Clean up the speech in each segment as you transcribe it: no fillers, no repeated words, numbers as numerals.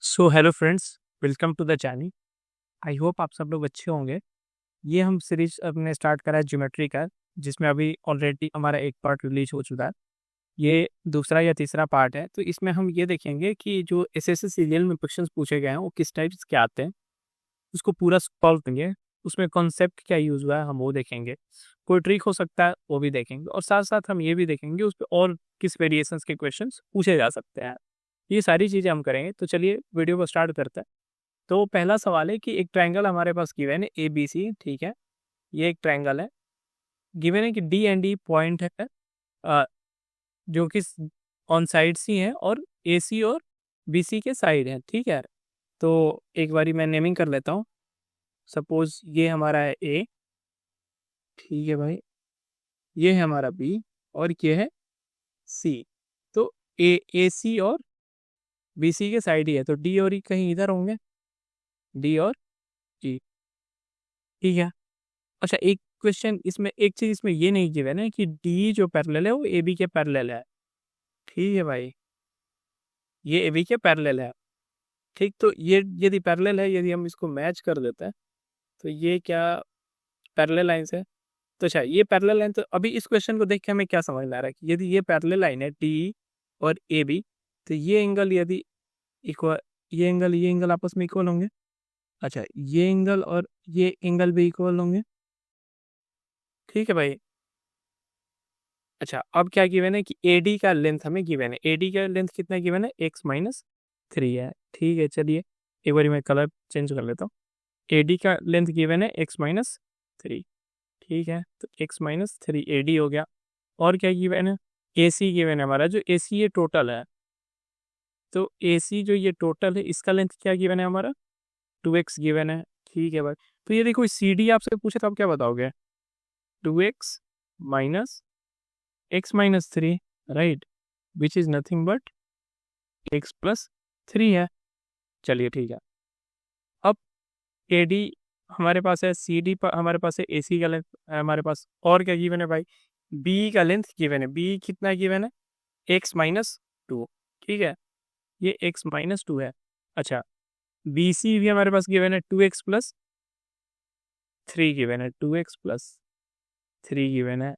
So hello friends, welcome to the channel. I hope आप सब लोग अच्छे होंगे। ये हम सीरीज अपने स्टार्ट करा है ज्योमेट्री का, जिसमें अभी ऑलरेडी हमारा एक पार्ट रिलीज हो चुका है। ये दूसरा या तीसरा पार्ट है। तो इसमें हम ये देखेंगे कि जो एसएससी सीरियल में क्वेश्चंस पूछे गए हैं वो किस टाइप के आते हैं, उसको पूरा सॉल्व करेंगे। उसमें कॉन्सेप्ट क्या यूज़ हुआ है हम वो देखेंगे। कोई ट्रिक हो सकता है वो भी देखेंगे, और साथ साथ हम ये भी देखेंगे उस पर और किस वेरिएशंस के क्वेश्चंस पूछे जा सकते हैं। ये सारी चीज़ें हम करेंगे। तो चलिए वीडियो को स्टार्ट करते हैं। तो पहला सवाल है कि एक ट्रायंगल हमारे पास गिवन है ए बी सी, ठीक है। ये एक ट्रायंगल है। गिवन है कि डी एंड डी पॉइंट है, अ, जो कि ऑन साइड सी है और ए सी और बी सी के साइड है, ठीक है। तो एक बारी मैं नेमिंग कर लेता हूँ। सपोज ये हमारा है ए, ठीक है भाई। ये है हमारा बी और ये है सी। तो ए सी और बी सी के साइड ही है, तो डी और ई कहीं इधर होंगे, डी और ई, ठीक है। अच्छा, एक क्वेश्चन इसमें, एक चीज इसमें ये नहीं गिवन है कि डी जो पैरेलल है वो ए बी के पैरेलल है, ठीक है भाई। ये ए बी के पैरेलल है, ठीक। तो ये यदि पैरेलल है, यदि हम इसको मैच कर देते हैं तो ये क्या पैरेलल लाइन है। तो अच्छा, ये पैरेलल लाइन, तो अभी इस क्वेश्चन को देख के हमें क्या समझ में आ रहा है कि यदि ये पैरेलल लाइन है डी और ए बी, तो ये एंगल यदि इक्वल, ये एंगल आपस में इक्वल होंगे। अच्छा, ये एंगल और ये एंगल भी इक्वल होंगे, ठीक है भाई। अच्छा, अब क्या गिवन है कि एडी का लेंथ हमें गिवन है। एडी का लेंथ कितना गिवन है, x-3 है, ठीक है। चलिए एक बार मैं कलर चेंज कर लेता हूँ। एडी का लेंथ गिवन है x-3, ठीक है। तो x-3 एडी हो गया। और क्या गिवन है, AC गिवन है हमारा। जो AC ये टोटल है, तो AC जो ये टोटल है इसका लेंथ क्या गिवन है हमारा, 2x गिवन है, ठीक है भाई। तो यदि कोई CD आपसे पूछे तो आप क्या बताओगे, 2x minus x-3, right, which is nothing but x+3 है। चलिए ठीक है। अब AD हमारे पास है, CD पर हमारे पास है, AC का लेंथ है हमारे पास। और क्या गिवन है भाई, B का लेंथ गिवन है। B कितना गिवन है, x-2, ठीक है। ये x-2 है। अच्छा, BC भी हमारे पास गिवन है, 2x+3 गिवन है, 2x+3 गिवन है,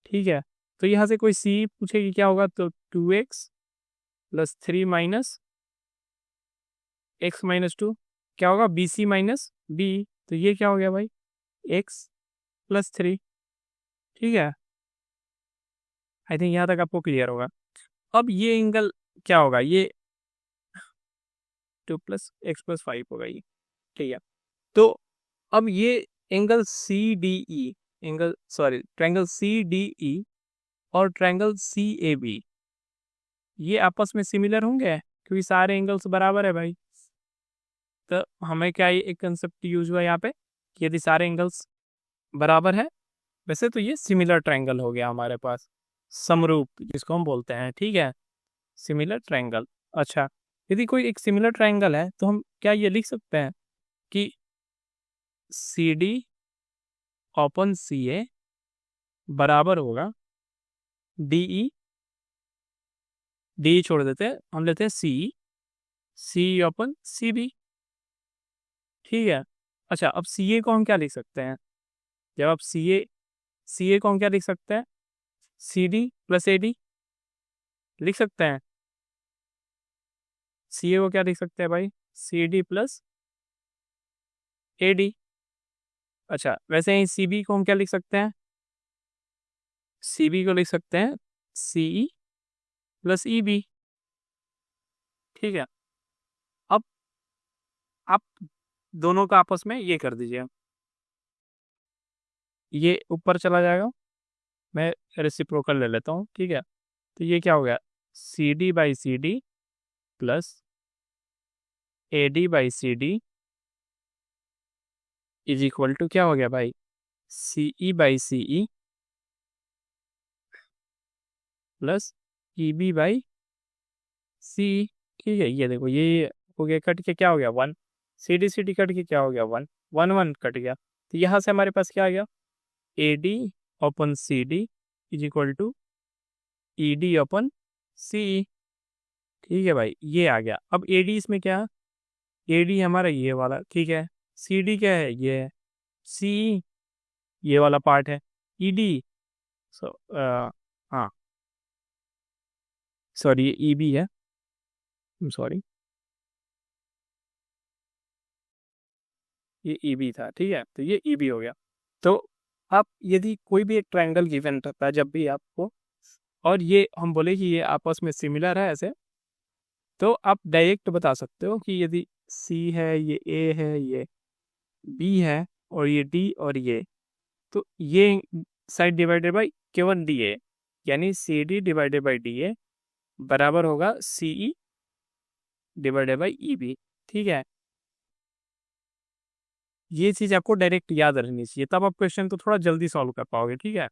ठीक है। तो यहाँ से कोई C पूछेगी क्या होगा, तो 2x+3 माइनस x-2 क्या होगा, BC-B। तो ये क्या हो गया भाई, x+3, ठीक है। आई थिंक यहाँ तक आपको क्लियर होगा। अब ये एंगल क्या होगा, ये 2+x+5 होगा ये, ठीक है। तो अब ये एंगल CDE, ट्रायंगल CDE और ट्रायंगल CAB, ये आपस में सिमिलर होंगे क्योंकि सारे एंगल्स बराबर है भाई। तो हमें क्या ये एक कंसेप्ट यूज हुआ यहाँ पे कि यदि सारे एंगल्स बराबर है, वैसे तो ये सिमिलर ट्रायंगल हो गया हमारे पास, समरूप जिसको हम बोलते हैं, ठीक है, सिमिलर ट्रायंगल। अच्छा, यदि कोई एक सिमिलर ट्रायंगल है तो हम क्या ये लिख सकते हैं कि CD अपॉन CA बराबर होगा DE, DE छोड़ देते हैं, हम लेते हैं CE अपॉन CB, ठीक है। अच्छा, अब CA को हम क्या लिख सकते हैं, जब आप CA को हम क्या लिख सकते हैं, CD+AD लिख सकते हैं। CA को क्या लिख सकते हैं भाई, CD+AD। अच्छा, वैसे ही CB को हम क्या लिख सकते हैं, CB को लिख सकते हैं CE+EB, ठीक है। अब आप दोनों का आपस में ये कर दीजिए, ये ऊपर चला जाएगा, मैं रेसिप्रोकल ले लेता हूँ, ठीक है। तो ये क्या हो गया, CD/CD plus AD/CD is equal to क्या हो गया भाई, CE/CE प्लस EB/CE, ठीक है। ये देखो, ये हो गया कट के क्या हो गया 1, CD कट के क्या हो गया 1, 1 1 कट गया। तो यहाँ से हमारे पास क्या आ गया, AD/CD is equal to ED/CE, ठीक है भाई, ये आ गया। अब AD इसमें क्या, AD हमारा ये वाला, ठीक है। CD क्या है, ये है। CE ये वाला पार्ट है। ED सो हाँ सॉरी ये EB है, सॉरी ये EB था, ठीक है। तो ये EB हो गया। तो आप यदि कोई भी एक ट्रायंगल गिवन रहता है जब भी आपको, और ये हम बोले कि ये आपस में सिमिलर है ऐसे, तो आप डायरेक्ट बता सकते हो कि यदि C है, ये A है, ये B है, और ये D और ये, तो ये साइड डिवाइडेड बाई केवल DA, यानी CD डिवाइडेड बाई DA बराबर होगा CE डिवाइडेड बाई EB, ठीक है। ये चीज़ आपको डायरेक्ट याद रखनी चाहिए, तब आप क्वेश्चन को थोड़ा जल्दी सॉल्व कर पाओगे, ठीक है,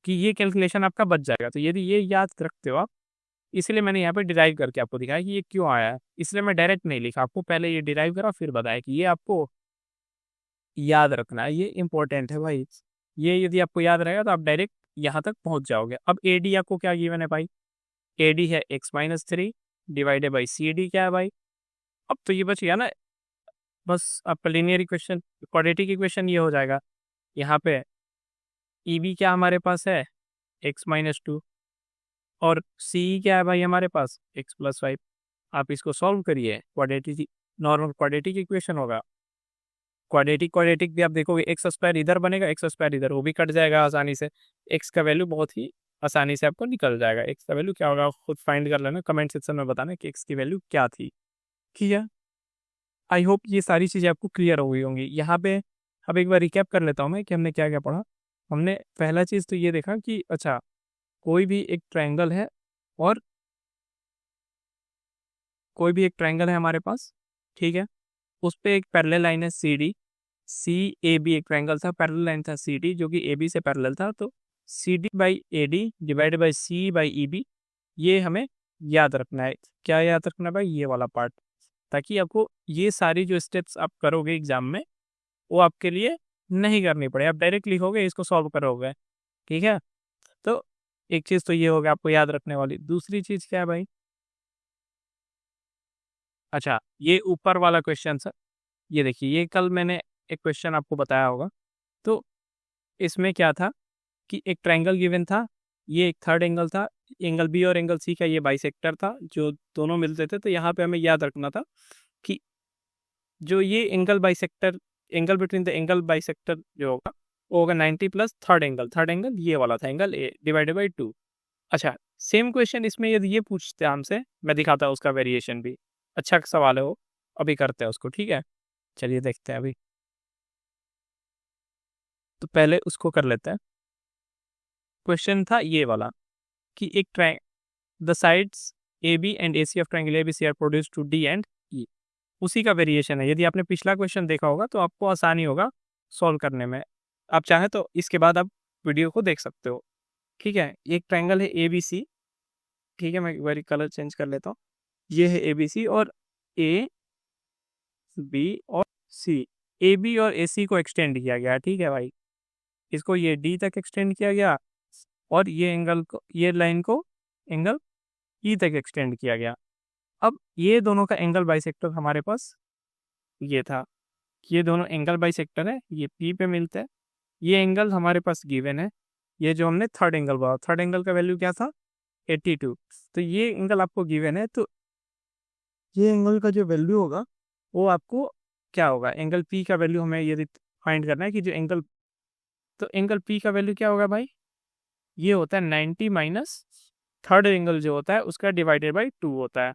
कि ये कैलकुलेशन आपका बच जाएगा। तो यदि ये याद रखते हो आप, इसलिए मैंने यहाँ पे डिराइव करके आपको दिखाया कि ये क्यों आया है, इसलिए मैं डायरेक्ट नहीं लिखा, आपको पहले ये डिराइव करा फिर बताया कि ये आपको याद रखना है, ये इंपॉर्टेंट है भाई। ये यदि आपको याद रहेगा तो आप डायरेक्ट यहाँ तक पहुँच जाओगे। अब AD आपको क्या गिवन है भाई, AD है x-3 डिवाइडेड बाई CD क्या है भाई। अब तो ये बच गया ना, बस आपका लीनियर इक्वेशन, क्वाड्रेटिक इक्वेशन ये हो जाएगा। यहाँ पे EB क्या हमारे पास है, x-2, और CE क्या है भाई हमारे पास, x+5। आप इसको सॉल्व करिए, क्वाड्रेटिक नॉर्मल क्वाड्रेटिक इक्वेशन होगा। क्वाड्रेटिक क्वाड्रेटिक भी आप देखोगे, एक्स स्क्वायर इधर बनेगा, एक्स स्क्वायर इधर, वो भी कट जाएगा आसानी से। एक्स का वैल्यू बहुत ही आसानी से आपको निकल जाएगा। एक्स का वैल्यू क्या होगा खुद फाइंड कर लेना, कमेंट सेक्शन में बताना कि एक्स की वैल्यू क्या थी, ठीक है। आई होप ये सारी चीज़ें आपको क्लियर हो गई होंगी। यहाँ पे अब एक बार रिकैप कर लेता हूँ मैं कि हमने क्या क्या पढ़ा। हमने पहला चीज़ तो ये देखा कि अच्छा, कोई भी एक ट्रायंगल है, और कोई भी एक ट्रायंगल है हमारे पास, ठीक है, उस पे एक पैरेलल लाइन है CD, CAB एक ट्रायंगल था, पैरेलल लाइन था CD जो कि AB से पैरेलल था, तो CD by AD divided by CE by EB, ये हमें याद रखना है। क्या याद रखना है भाई, ये वाला पार्ट, ताकि आपको ये सारी जो स्टेप्स आप करोगे एग्जाम में वो आपके लिए नहीं करनी पड़े, आप डायरेक्ट लिखोगे, इसको सॉल्व करोगे, ठीक है। तो एक चीज़ तो ये होगा आपको याद रखने वाली। दूसरी चीज़ क्या है भाई, अच्छा ये ऊपर वाला क्वेश्चन सर, ये देखिए, ये कल मैंने एक क्वेश्चन आपको बताया होगा। तो इसमें क्या था कि एक ट्रायंगल गिवन था, ये एक थर्ड एंगल था, एंगल बी और एंगल सी का ये बाइसेक्टर था, जो दोनों मिलते थे। तो यहाँ पे हमें याद रखना था कि जो ये angle bisector, angle between the angle bisector जो होगा वो होगा 90 प्लस थर्ड एंगल ये वाला था, एंगल ए डिवाइडेड बाई 2। अच्छा, सेम क्वेश्चन इसमें यदि ये पूछते हमसे, मैं दिखाता उसका वेरिएशन भी, अच्छा सवाल है वो, अभी करते हैं उसको, ठीक है। चलिए देखते हैं अभी, तो पहले उसको कर लेते हैं। क्वेश्चन था ये वाला कि एक try the sides AB and AC of triangle ABC are produced to D and E, उसी का वेरिएशन है। यदि आपने पिछला क्वेश्चन देखा होगा तो आपको आसानी होगा सॉल्व करने में। आप चाहें तो इसके बाद आप वीडियो को देख सकते हो, ठीक है। एक ट्रायंगल है ABC, ठीक है, मैं एक बार कलर चेंज कर लेता हूँ। ये है ABC और AB और C, AB और AC को एक्सटेंड किया गया, ठीक है भाई। इसको ये D तक एक्सटेंड किया गया, और ये एंगल को, ये लाइन को एंगल E तक एक्सटेंड किया गया। अब ये दोनों का एंगल बाइसेक्टर हमारे पास ये था, ये दोनों एंगल बाइसेक्टर है, ये P पे मिलते हैं। ये एंगल हमारे पास गिवन है, ये जो हमने थर्ड एंगल बोला, थर्ड एंगल का वैल्यू क्या था 82। तो ये एंगल आपको गिवन है, तो ये एंगल का जो वैल्यू होगा वो आपको क्या होगा, एंगल P का वैल्यू हमें यदि फाइंड करना है कि जो एंगल, तो एंगल P का वैल्यू क्या होगा भाई, ये होता है 90 माइनस थर्ड एंगल जो होता है उसका डिवाइडेड बाई 2 होता है।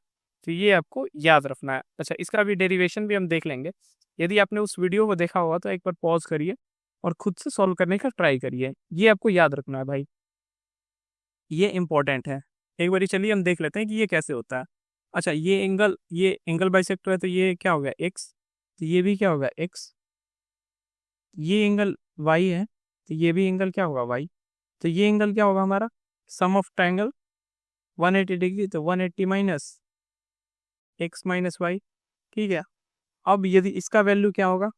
तो ये आपको याद रखना है। अच्छा, इसका भी डेरिवेशन भी हम देख लेंगे। यदि आपने उस वीडियो को देखा होगा तो एक बार पॉज करिए और खुद से सॉल्व करने का ट्राई करिए, ये आपको याद रखना है भाई, ये इंपॉर्टेंट है। एक बार चलिए हम देख लेते हैं कि ये कैसे होता है। अच्छा, ये एंगल बाइसेक्टर है, तो ये क्या होगा x, तो ये भी क्या होगा x। ये एंगल y है, तो ये भी एंगल क्या होगा y। तो ये एंगल क्या होगा हमारा, सम ऑफ ट्रायंगल 180 डिग्री, तो 180 माइनस x माइनस वाई, ठीक है। अब यदि इसका वैल्यू क्या होगा,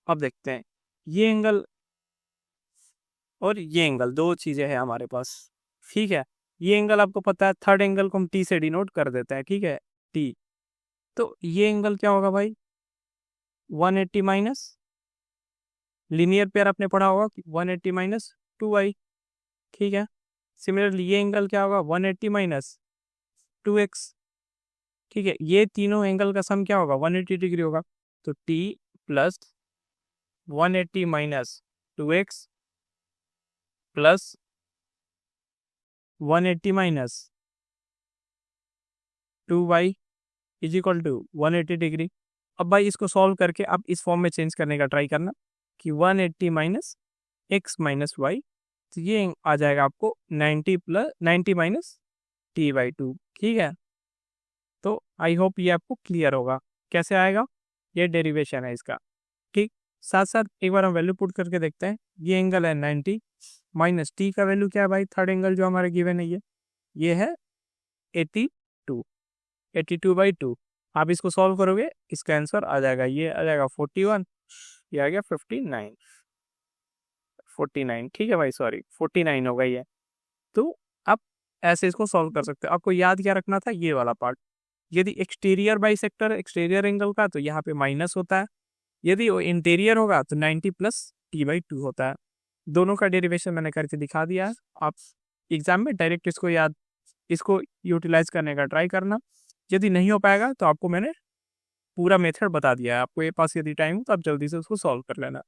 अब देखते हैं। ये एंगल और ये एंगल, दो चीज़ें हैं हमारे पास, ठीक है। ये एंगल आपको पता है, थर्ड एंगल को हम T से डिनोट कर देते हैं, ठीक है, T। तो ये एंगल क्या होगा भाई, 180 माइनस लीनियर पेयर आपने पढ़ा होगा 180 माइनस 2y, ठीक है। सिमिलरली ये एंगल क्या होगा 180 माइनस 2x, ठीक है। ये तीनों एंगल का सम क्या होगा 180 डिग्री होगा। तो t plus 180 minus 2x plus 180 minus 2y is equal to 180 degree. अब भाई इसको सॉल्व करके आप इस फॉर्म में चेंज करने का ट्राई करना कि 180 माइनस एक्स माइनस वाई, तो ये आ जाएगा आपको 90 प्लस 90 माइनस t/2, ठीक है। तो आई होप ये आपको क्लियर होगा कैसे आएगा, ये डेरिवेशन है इसका, ठीक। साथ साथ एक बार हम वैल्यू पुट करके देखते हैं। ये एंगल है 90 माइनस टी का वैल्यू क्या है भाई, थर्ड एंगल जो हमारे गिवन है ये है 82, 82/2। आप इसको सॉल्व करोगे इसका आंसर आ जाएगा, ये आ जाएगा 41, ये आ गया 59, 49, ठीक है भाई, सॉरी 49 हो गई है। तो आप ऐसे इसको सॉल्व कर सकते हो। आपको याद क्या रखना था, ये वाला पार्ट। यदि एक्सटीरियर बाइसेक्टर एक्सटीरियर एंगल का तो यहाँ पे माइनस होता है, यदि वो इंटीरियर होगा तो 90 प्लस t/2 होता है। दोनों का डेरिवेशन मैंने करके दिखा दिया है। आप एग्जाम में डायरेक्ट इसको यूटिलाइज करने का ट्राई करना। यदि नहीं हो पाएगा तो आपको मैंने पूरा मेथड बता दिया है, आपको ये पास यदि टाइम हो तो आप जल्दी से उसको सॉल्व कर लेना।